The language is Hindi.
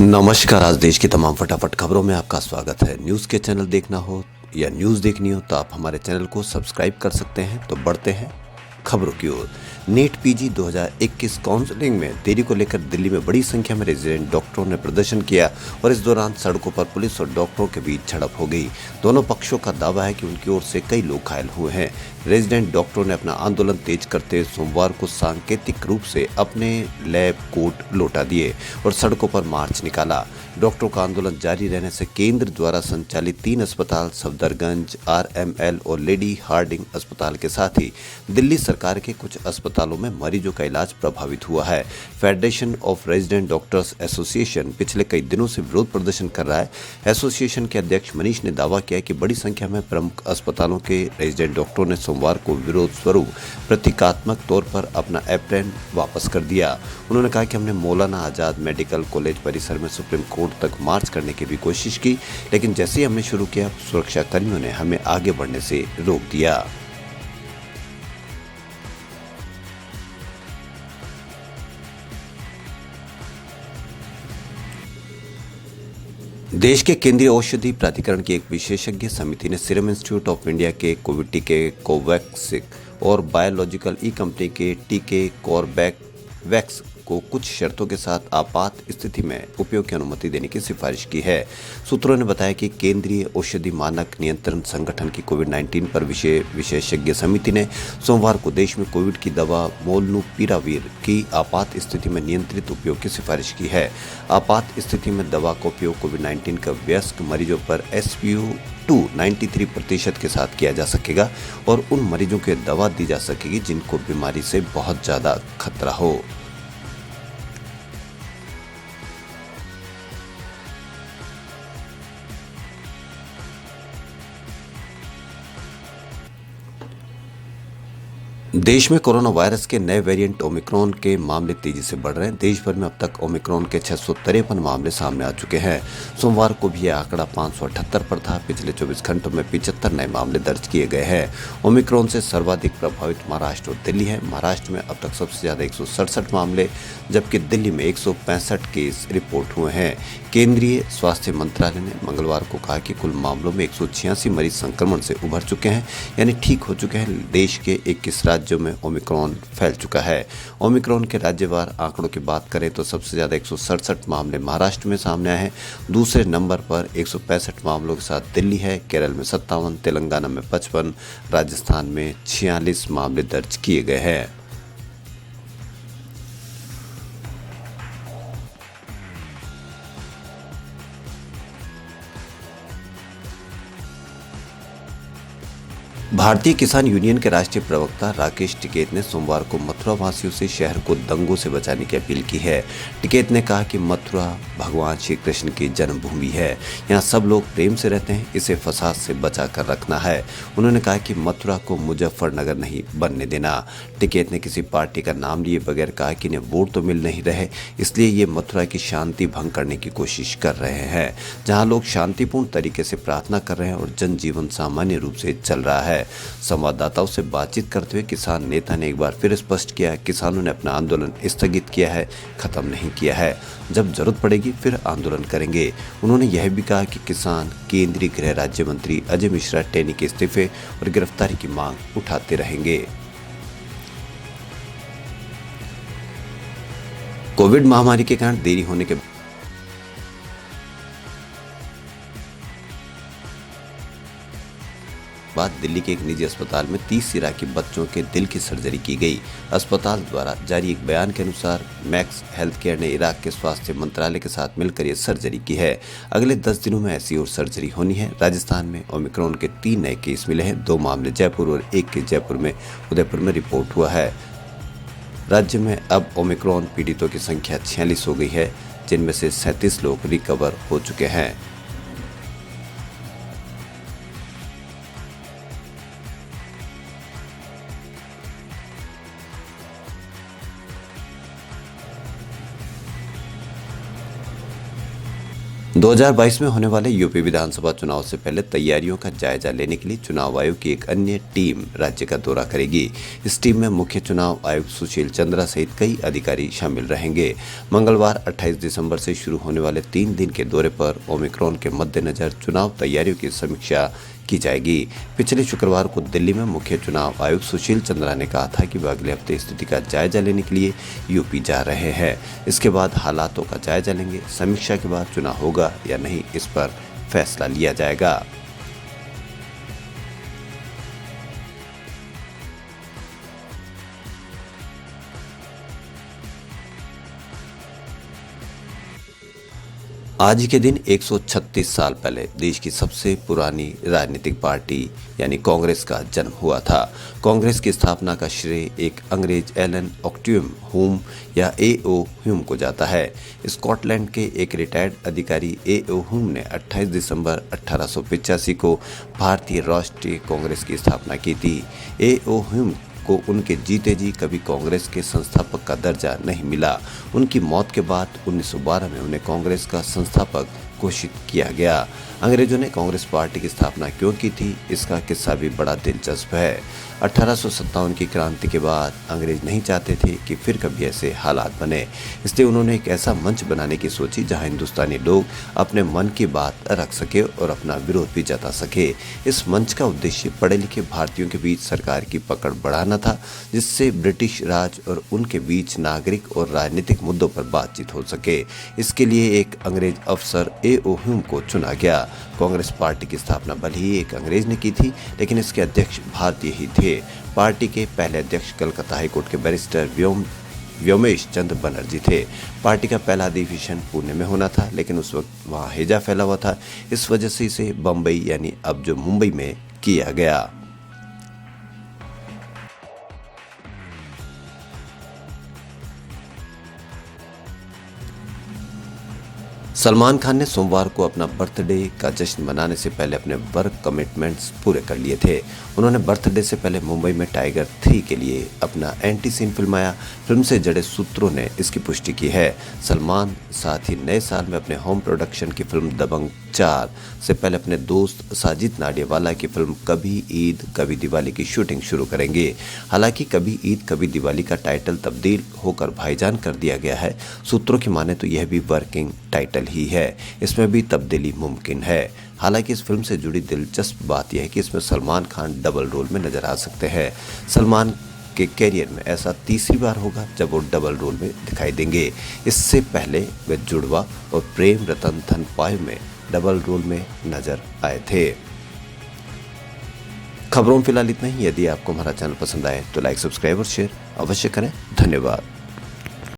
नमस्कार। आज देश की तमाम फटाफट खबरों में आपका स्वागत है। न्यूज़ के चैनल देखना हो या न्यूज़ देखनी हो तो आप हमारे चैनल को सब्सक्राइब कर सकते हैं। तो बढ़ते हैं खबरों की ओर। नीट पीजी 2021 काउंसलिंग में देरी को लेकर दिल्ली में बड़ी संख्या में रेजिडेंट डॉक्टरों ने प्रदर्शन किया और इस दौरान सड़कों पर पुलिस और डॉक्टरों के बीच झड़प हो गई। दोनों पक्षों का दावा है कि उनकी ओर से कई लोग घायल हुए हैं। रेजिडेंट डॉक्टरों ने अपना आंदोलन तेज करते सोमवार को सांकेतिक रूप से अपने लैब कोट लौटा दिए और सड़कों पर मार्च निकाला। डॉक्टरों का आंदोलन जारी रहने से केंद्र द्वारा संचालित 3 अस्पताल सफदरगंज, आरएमएल और लेडी हार्डिंग अस्पताल के साथ ही दिल्ली सरकार के कुछ अस्पतालों में मरीजों का इलाज प्रभावित हुआ है। Federation of resident doctors association पिछले कई दिनों से विरोध प्रदर्शन कर रहा है। एसोसिएशन के अध्यक्ष मनीष ने दावा किया कि बड़ी संख्या में प्रमुख अस्पतालों के रेजिडेंट डॉक्टरों ने सोमवार को विरोध स्वरूप प्रतीकात्मक तौर पर अपना एप्रन वापस कर दिया। उन्होंने कहा कि हमने मौलाना आजाद मेडिकल कॉलेज परिसर में सुप्रीम कोर्ट तक मार्च करने की भी कोशिश की, लेकिन जैसे ही हमने शुरू किया सुरक्षा कर्मियों ने हमें आगे बढ़ने से रोक दिया। देश के केंद्रीय औषधि प्राधिकरण की एक विशेषज्ञ समिति ने सीरम इंस्टीट्यूट ऑफ इंडिया के कोविड टीके कोवैक्सिन और बायोलॉजिकल ई कंपनी के टीके कॉर्बेवैक्स को कुछ शर्तों के साथ आपात स्थिति में उपयोग की अनुमति देने की सिफारिश की है। सूत्रों ने बताया कि केंद्रीय औषधि मानक नियंत्रण संगठन की कोविड-19 पर विशेषज्ञ समिति ने सोमवार को देश में कोविड की दवा मोलनुपिराविर की आपात स्थिति में नियंत्रित उपयोग की सिफारिश की है। आपात स्थिति में दवा का उपयोग कोविड-19 का वयस्क मरीजों पर SpO2 93% के साथ किया जा सकेगा और उन मरीजों को दवा दी जा सकेगी जिनको बीमारी से बहुत ज्यादा खतरा हो। देश में कोरोना वायरस के नए वेरिएंट ओमिक्रॉन के मामले तेजी से बढ़ रहे हैं। देश भर में अब तक ओमिक्रॉन के 653 मामले सामने आ चुके हैं। सोमवार को भी यह आंकड़ा 578 पर था। पिछले 24 घंटों में 75 नए मामले दर्ज किए गए हैं। ओमिक्रॉन से सर्वाधिक प्रभावित महाराष्ट्र और दिल्ली है। महाराष्ट्र में अब तक सबसे ज्यादा 167 मामले, जबकि दिल्ली में 165 केस रिपोर्ट हुए हैं। केंद्रीय स्वास्थ्य मंत्रालय ने मंगलवार को कहा कि कुल मामलों में 186 मरीज संक्रमण से उभर चुके हैं, यानी ठीक हो चुके हैं। देश के 21 राज्यों में ओमिक्रॉन फैल चुका है। ओमिक्रॉन के राज्यवार आंकड़ों की बात करें तो सबसे ज्यादा 167 मामले महाराष्ट्र में सामने आए हैं। दूसरे नंबर पर 165 मामलों के साथ दिल्ली है। केरल में 57, तेलंगाना में 55, राजस्थान में 46 मामले दर्ज किए गए हैं। भारतीय किसान यूनियन के राष्ट्रीय प्रवक्ता राकेश टिकैत ने सोमवार को मथुरा वासियों से शहर को दंगों से बचाने की अपील की है। टिकैत ने कहा कि मथुरा भगवान श्री कृष्ण की जन्मभूमि है। यहाँ सब लोग प्रेम से रहते हैं, इसे फसाद से बचा कर रखना है। उन्होंने कहा कि मथुरा को मुजफ्फरनगर नहीं बनने देना। टिकैत ने किसी पार्टी का नाम लिए बगैर कहा कि इन्हें वोट तो मिल नहीं रहे, इसलिए ये मथुरा की शांति भंग करने की कोशिश कर रहे हैं। जहाँ लोग शांतिपूर्ण तरीके से प्रार्थना कर रहे हैं और जनजीवन सामान्य रूप से चल रहा है। संवाददाताओं से बातचीत करते हुए किसान नेता ने एक बार फिर स्पष्ट किया, किसानों ने अपना आंदोलन स्थगित किया है, खत्म नहीं किया है। जब जरूरत पड़ेगी फिर आंदोलन करेंगे। उन्होंने यह भी कहा कि किसान केंद्रीय गृह राज्य मंत्री अजय मिश्रा टेनी के इस्तीफे और गिरफ्तारी की मांग उठाते रहेंगे। कोविड महामारी के कारण देरी होने के बाद दिल्ली के एक निजी अस्पताल में 30 इराकी बच्चों के दिल की सर्जरी की गई। अस्पताल द्वारा जारी एक बयान के अनुसार मैक्स हेल्थ केयर ने इराक के स्वास्थ्य मंत्रालय के साथ मिलकर ये सर्जरी की है। अगले 10 दिनों में ऐसी और सर्जरी होनी है। राजस्थान में ओमिक्रॉन के 3 नए केस मिले हैं। 2 मामले जयपुर और 1 के उदयपुर में रिपोर्ट हुआ है। राज्य में अब ओमिक्रॉन पीड़ितों की संख्या 46 हो गई है, जिनमें से 37 लोग रिकवर हो चुके हैं। 2022 में होने वाले यूपी विधानसभा चुनाव से पहले तैयारियों का जायजा लेने के लिए चुनाव आयोग की एक अन्य टीम राज्य का दौरा करेगी। इस टीम में मुख्य चुनाव आयुक्त सुशील चंद्रा सहित कई अधिकारी शामिल रहेंगे। मंगलवार 28 दिसंबर से शुरू होने वाले 3 दिन के दौरे पर ओमिक्रॉन के मद्देनजर चुनाव तैयारियों की समीक्षा की जाएगी। पिछले शुक्रवार को दिल्ली में मुख्य चुनाव आयुक्त सुशील चंद्रा ने कहा था कि वह अगले हफ्ते स्थिति का जायजा लेने के लिए यूपी जा रहे हैं। इसके बाद हालातों का जायजा लेंगे। समीक्षा के बाद चुनाव होगा या नहीं, इस पर फैसला लिया जाएगा। आज ही के दिन 136 साल पहले देश की सबसे पुरानी राजनीतिक पार्टी यानी कांग्रेस का जन्म हुआ था। कांग्रेस की स्थापना का श्रेय एक अंग्रेज एलन ऑक्ट्यूम ह्यूम या A.O. ह्यूम को जाता है। स्कॉटलैंड के एक रिटायर्ड अधिकारी A.O. ह्यूम ने 28 दिसंबर 1885 को भारतीय राष्ट्रीय कांग्रेस की स्थापना की थी। A.O. ह्यूम को उनके जीते जी कभी कांग्रेस के संस्थापक का दर्जा नहीं मिला। उनकी मौत के बाद 1912 में उन्हें कांग्रेस का संस्थापक घोषित किया गया। अंग्रेजों ने कांग्रेस पार्टी की स्थापना क्यों की थी, इसका किस्सा भी बड़ा दिलचस्प है। 1857 की क्रांति के बाद अंग्रेज नहीं चाहते थे कि फिर कभी ऐसे हालात बने, इसलिए उन्होंने एक ऐसा मंच बनाने की सोची जहां हिंदुस्तानी लोग अपने मन की बात रख सके और अपना विरोध भी जता सके। इस मंच का उद्देश्य पढ़े लिखे भारतीयों के बीच सरकार की पकड़ बढ़ाना था, जिससे ब्रिटिश राज और उनके बीच नागरिक और राजनीतिक मुद्दों पर बातचीत हो सके। इसके लिए एक अंग्रेज अफसर A.O. ह्यूम को चुना गया। कांग्रेस पार्टी की स्थापना भले ही एक अंग्रेज ने की थी, लेकिन इसके अध्यक्ष भारतीय ही थे। पार्टी के पहले अध्यक्ष कलकत्ता हाईकोर्ट के बैरिस्टर व्योमेश चंद्र बनर्जी थे। पार्टी का पहला अधिवेशन पुणे में होना था, लेकिन उस वक्त वहां हैजा फैला हुआ था। इस वजह से इसे बम्बई यानी अब जो मुंबई में किया गया। सलमान खान ने सोमवार को अपना बर्थडे का जश्न मनाने से पहले अपने वर्क कमिटमेंट्स पूरे कर लिए थे। उन्होंने बर्थडे से पहले मुंबई में टाइगर 3 के लिए अपना एंटी सीन फिल्माया। फिल्म से जुड़े सूत्रों ने इसकी पुष्टि की है। सलमान साथ ही नए साल में अपने होम प्रोडक्शन की फिल्म दबंग 4 से पहले अपने दोस्त साजिद नाडियावाला की फिल्म कभी ईद कभी दिवाली की शूटिंग शुरू करेंगे। हालांकि कभी ईद कभी दिवाली का टाइटल तब्दील होकर भाईजान कर दिया गया है। सूत्रों की माने तो यह भी वर्किंग टाइटल ही है, इसमें भी तब्दीली मुमकिन है। हालांकि इस फिल्म से जुड़ी दिलचस्प बात यह है कि इसमें सलमान खान डबल रोल में नजर आ सकते हैं। सलमान के कैरियर में ऐसा तीसरी बार होगा जब वो डबल रोल में दिखाई देंगे। इससे पहले वे जुड़वा और प्रेम रतन धन 5 में डबल रोल में नजर आए थे। खबरों में फिलहाल इतना ही। यदि आपको हमारा चैनल पसंद आए तो लाइक, सब्सक्राइब और शेयर अवश्य करें। धन्यवाद।